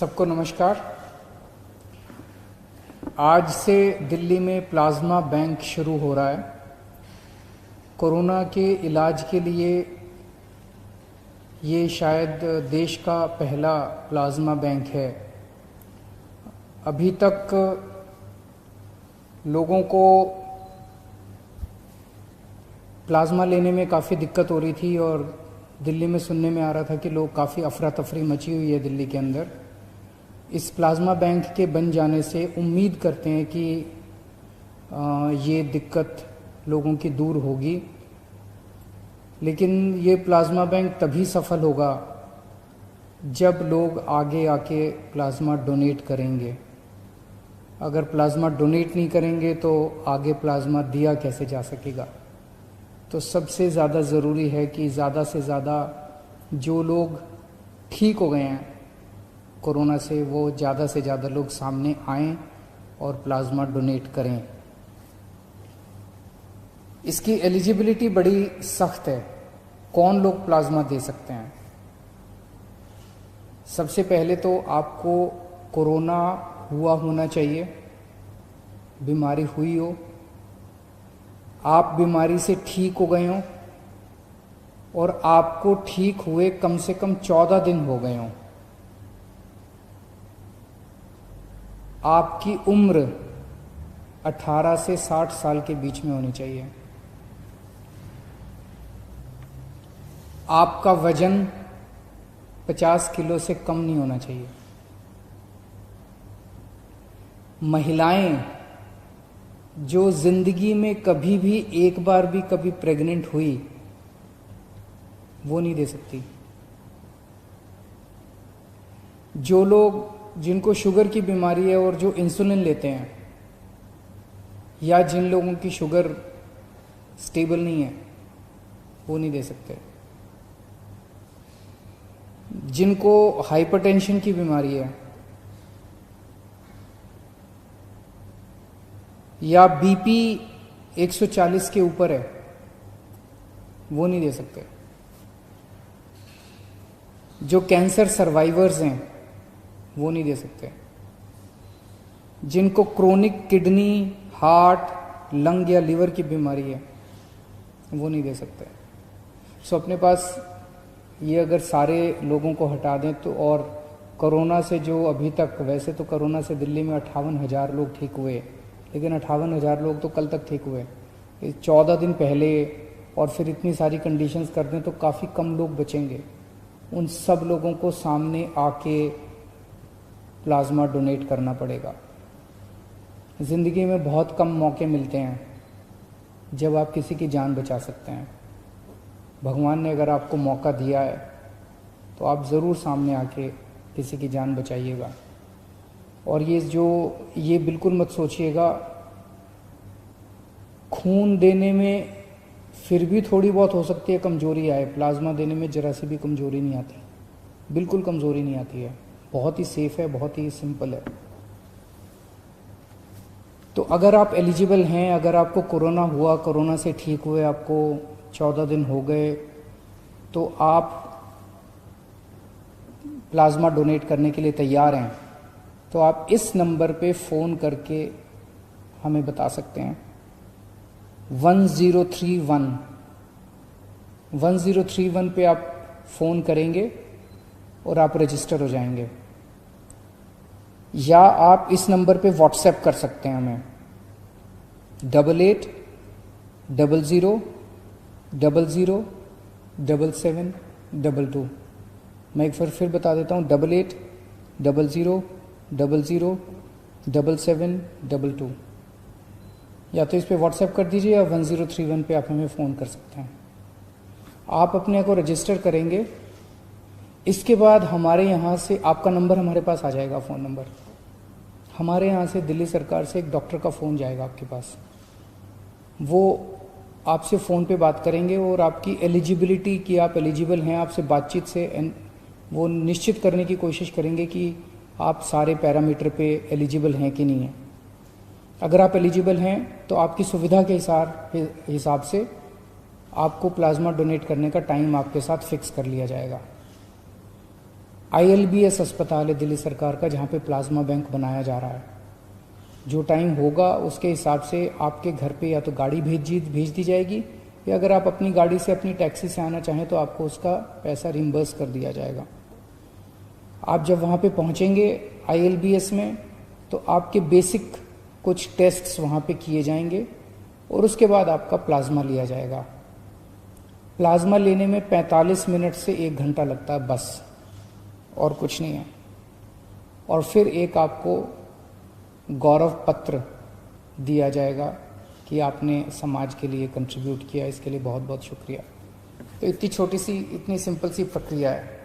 सबको नमस्कार। आज से दिल्ली में प्लाज्मा बैंक शुरू हो रहा है। कोरोना के इलाज के लिए ये शायद देश का पहला प्लाज्मा बैंक है। अभी तक लोगों को प्लाज्मा लेने में काफ़ी दिक्कत हो रही थी और दिल्ली में सुनने में आ रहा था कि लोग काफ़ी अफरा तफरी मची हुई है दिल्ली के अंदर। इस प्लाज्मा बैंक के बन जाने से उम्मीद करते हैं कि ये दिक्कत लोगों की दूर होगी, लेकिन ये प्लाज्मा बैंक तभी सफल होगा जब लोग आगे आके प्लाज्मा डोनेट करेंगे। अगर प्लाज्मा डोनेट नहीं करेंगे तो आगे प्लाज्मा दिया कैसे जा सकेगा। तो सबसे ज़्यादा ज़रूरी है कि ज़्यादा से ज़्यादा जो लोग ठीक हो गए हैं कोरोना से, वो ज़्यादा से ज़्यादा लोग सामने आएं और प्लाज्मा डोनेट करें। इसकी एलिजिबिलिटी बड़ी सख्त है। कौन लोग प्लाज्मा दे सकते हैं? सबसे पहले तो आपको कोरोना हुआ होना चाहिए, बीमारी हुई हो, आप बीमारी से ठीक हो गए हों और आपको ठीक हुए कम से कम 14 दिन हो गए हों। आपकी उम्र 18 से 60 साल के बीच में होनी चाहिए। आपका वजन 50 किलो से कम नहीं होना चाहिए। महिलाएं जो जिंदगी में कभी भी एक बार भी कभी प्रेग्नेंट हुई, वो नहीं दे सकती। जो लोग जिनको शुगर की बीमारी है और जो इंसुलिन लेते हैं, या जिन लोगों की शुगर स्टेबल नहीं है, वो नहीं दे सकते। जिनको हाइपरटेंशन की बीमारी है या बीपी 140 के ऊपर है, वो नहीं दे सकते। जो कैंसर सर्वाइवर्स हैं, वो नहीं दे सकते। जिनको क्रोनिक किडनी, हार्ट, लंग या लीवर की बीमारी है, वो नहीं दे सकते। सो अपने पास ये अगर सारे लोगों को हटा दें तो, और कोरोना से जो अभी तक, वैसे तो कोरोना से दिल्ली में 58,000 लोग ठीक हुए, लेकिन 58,000 लोग तो कल तक ठीक हुए। 14 दिन पहले और फिर इतनी सारी कंडीशंस कर दें तो काफ़ी कम लोग बचेंगे। उन सब लोगों को सामने आके प्लाज्मा डोनेट करना पड़ेगा। ज़िंदगी में बहुत कम मौके मिलते हैं जब आप किसी की जान बचा सकते हैं। भगवान ने अगर आपको मौका दिया है तो आप ज़रूर सामने आके किसी की जान बचाइएगा। और ये बिल्कुल मत सोचिएगा, खून देने में फिर भी थोड़ी बहुत हो सकती है कमज़ोरी आए, प्लाज्मा देने में ज़रा सी भी कमज़ोरी नहीं आती, बिल्कुल कमज़ोरी नहीं आती है। बहुत ही सेफ है, बहुत ही सिंपल है। तो अगर आप एलिजिबल हैं, अगर आपको कोरोना हुआ, कोरोना से ठीक हुए, आपको 14 दिन हो गए, तो आप प्लाज्मा डोनेट करने के लिए तैयार हैं, तो आप इस नंबर पे फ़ोन करके हमें बता सकते हैं। 1031 पे आप फ़ोन करेंगे और आप रजिस्टर हो जाएंगे। या आप इस नंबर पे व्हाट्सएप कर सकते हैं हमें 8800007722। मैं एक बार फिर बता देता हूँ, 8800007722। या तो इस पे व्हाट्सएप कर दीजिए या 1031 पे आप हमें फ़ोन कर सकते हैं। आप अपने को रजिस्टर करेंगे, इसके बाद हमारे यहाँ से आपका नंबर हमारे पास आ जाएगा, फ़ोन नंबर। हमारे यहाँ से दिल्ली सरकार से एक डॉक्टर का फ़ोन जाएगा आपके पास। वो आपसे फ़ोन पे बात करेंगे और आपकी एलिजिबिलिटी कि आप एलिजिबल हैं, आपसे बातचीत से वो निश्चित करने की कोशिश करेंगे कि आप सारे पैरामीटर पे एलिजिबल हैं कि नहीं हैं। अगर आप एलिजिबल हैं तो आपकी सुविधा के हिसाब से आपको प्लाज्मा डोनेट करने का टाइम आपके साथ फिक्स कर लिया जाएगा। ILBS अस्पताल है दिल्ली सरकार का, जहाँ पे प्लाज्मा बैंक बनाया जा रहा है। जो टाइम होगा उसके हिसाब से आपके घर पे या तो गाड़ी भेज दी जाएगी, या अगर आप अपनी गाड़ी से अपनी टैक्सी से आना चाहें तो आपको उसका पैसा रिम्बर्स कर दिया जाएगा। आप जब वहाँ पे पहुँचेंगे ILBS में, तो आपके बेसिक कुछ टेस्ट्स वहाँ पे किए जाएंगे और उसके बाद आपका प्लाज्मा लिया जाएगा। प्लाज्मा लेने में 45 मिनट से 1 घंटा लगता है बस, और कुछ नहीं है। और फिर एक आपको गौरव पत्र दिया जाएगा कि आपने समाज के लिए कंट्रीब्यूट किया, इसके लिए बहुत बहुत शुक्रिया। तो इतनी छोटी सी, इतनी सिंपल सी प्रक्रिया है।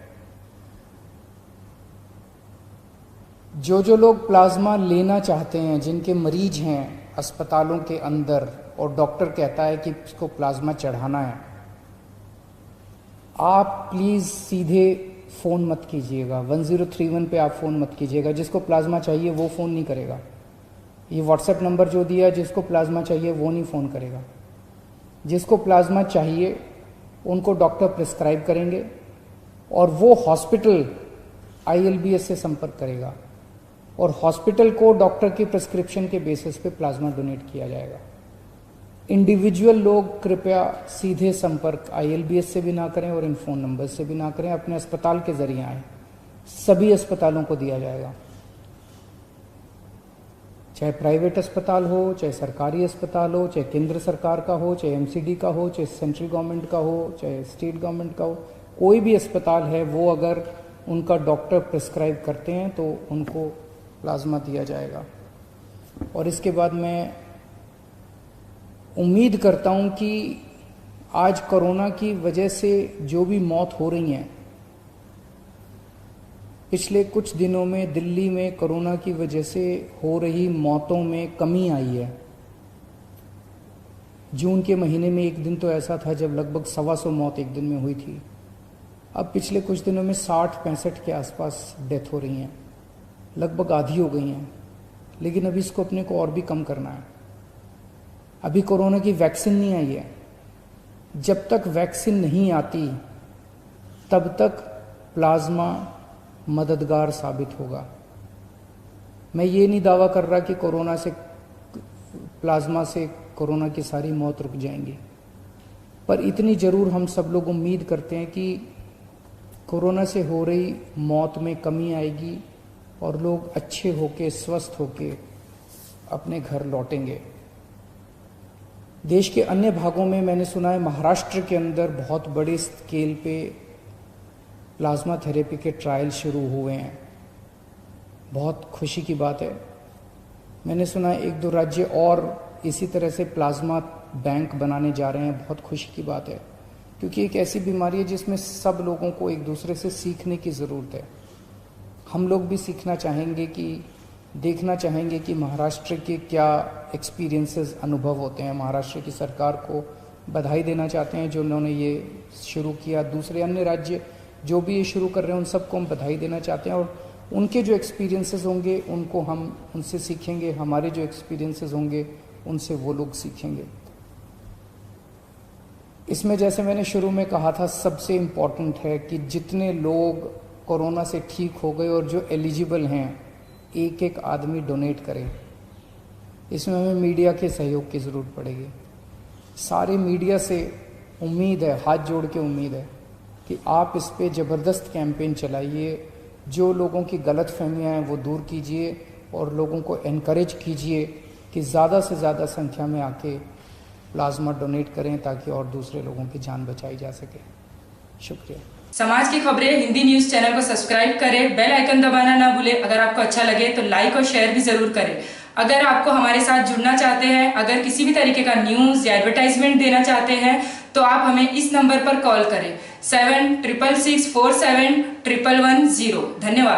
जो लोग प्लाज्मा लेना चाहते हैं, जिनके मरीज हैं अस्पतालों के अंदर और डॉक्टर कहता है कि इसको प्लाज्मा चढ़ाना है, आप प्लीज़ सीधे फ़ोन मत कीजिएगा। 1031 पे आप फ़ोन मत कीजिएगा। जिसको प्लाज्मा चाहिए वो फ़ोन नहीं करेगा। ये व्हाट्सएप नंबर जो दिया, जिसको प्लाज्मा चाहिए वो नहीं फ़ोन करेगा। जिसको प्लाज्मा चाहिए उनको डॉक्टर प्रिस्क्राइब करेंगे और वो हॉस्पिटल ILBS से संपर्क करेगा और हॉस्पिटल को डॉक्टर की प्रिस्क्रिप्शन के बेसिस पे प्लाज्मा डोनेट किया जाएगा। इंडिविजुअल लोग कृपया सीधे संपर्क ILBS से भी ना करें और इन फ़ोन नंबर से भी ना करें, अपने अस्पताल के ज़रिए आएँ। सभी अस्पतालों को दिया जाएगा, चाहे प्राइवेट अस्पताल हो, चाहे सरकारी अस्पताल हो, चाहे केंद्र सरकार का हो, चाहे MCD का हो, चाहे सेंट्रल गवर्नमेंट का हो, चाहे स्टेट गवर्नमेंट का हो। कोई भी अस्पताल है, वो अगर उनका डॉक्टर प्रिस्क्राइब करते हैं तो उनको प्लाज्मा दिया जाएगा। और इसके बाद मैं उम्मीद करता हूं कि आज कोरोना की वजह से जो भी मौत हो रही हैं, पिछले कुछ दिनों में दिल्ली में कोरोना की वजह से हो रही मौतों में कमी आई है। जून के महीने में एक दिन तो ऐसा था जब लगभग 125 मौत एक दिन में हुई थी। अब पिछले कुछ दिनों में 60-65 के आसपास डेथ हो रही हैं, लगभग आधी हो गई हैं। लेकिन अभी इसको अपने को और भी कम करना है। अभी कोरोना की वैक्सीन नहीं आई है। जब तक वैक्सीन नहीं आती तब तक प्लाज्मा मददगार साबित होगा। मैं ये नहीं दावा कर रहा कि कोरोना से, प्लाज्मा से कोरोना की सारी मौत रुक जाएंगी, पर इतनी ज़रूर हम सब लोग उम्मीद करते हैं कि कोरोना से हो रही मौत में कमी आएगी और लोग अच्छे होके, स्वस्थ होके अपने घर लौटेंगे। देश के अन्य भागों में मैंने सुना है, महाराष्ट्र के अंदर बहुत बड़े स्केल पे प्लाज्मा थेरेपी के ट्रायल शुरू हुए हैं। बहुत खुशी की बात है। मैंने सुना है 1-2 राज्य और इसी तरह से प्लाज्मा बैंक बनाने जा रहे हैं। बहुत खुशी की बात है, क्योंकि एक ऐसी बीमारी है जिसमें सब लोगों को एक दूसरे से सीखने की ज़रूरत है। हम लोग भी सीखना चाहेंगे, कि देखना चाहेंगे कि महाराष्ट्र के क्या एक्सपीरियंसेस, अनुभव होते हैं। महाराष्ट्र की सरकार को बधाई देना चाहते हैं जो उन्होंने ये शुरू किया। दूसरे अन्य राज्य जो भी ये शुरू कर रहे हैं उन सबको हम बधाई देना चाहते हैं, और उनके जो एक्सपीरियंसेस होंगे उनको हम उनसे सीखेंगे। हमारे जो एक्सपीरियंसेस होंगे उनसे वो लोग सीखेंगे। इसमें जैसे मैंने शुरू में कहा था, सबसे इम्पॉर्टेंट है कि जितने लोग कोरोना से ठीक हो गए और जो एलिजिबल हैं, एक आदमी डोनेट करें। इसमें हमें मीडिया के सहयोग की ज़रूरत पड़ेगी। सारे मीडिया से उम्मीद है, हाथ जोड़ के उम्मीद है कि आप इस पे ज़बरदस्त कैंपेन चलाइए। जो लोगों की गलत फहमियाँ हैं वो दूर कीजिए और लोगों को एनकरेज कीजिए कि ज़्यादा से ज़्यादा संख्या में आके प्लाज्मा डोनेट करें, ताकि और दूसरे लोगों की जान बचाई जा सके। शुक्रिया। समाज की खबरें हिंदी न्यूज चैनल को सब्सक्राइब करें, बेल आइकन दबाना ना भूलें। अगर आपको अच्छा लगे तो लाइक और शेयर भी जरूर करें। अगर आपको हमारे साथ जुड़ना चाहते हैं, अगर किसी भी तरीके का न्यूज या एडवर्टाइजमेंट देना चाहते हैं, तो आप हमें इस नंबर पर कॉल करें 7666471110। धन्यवाद।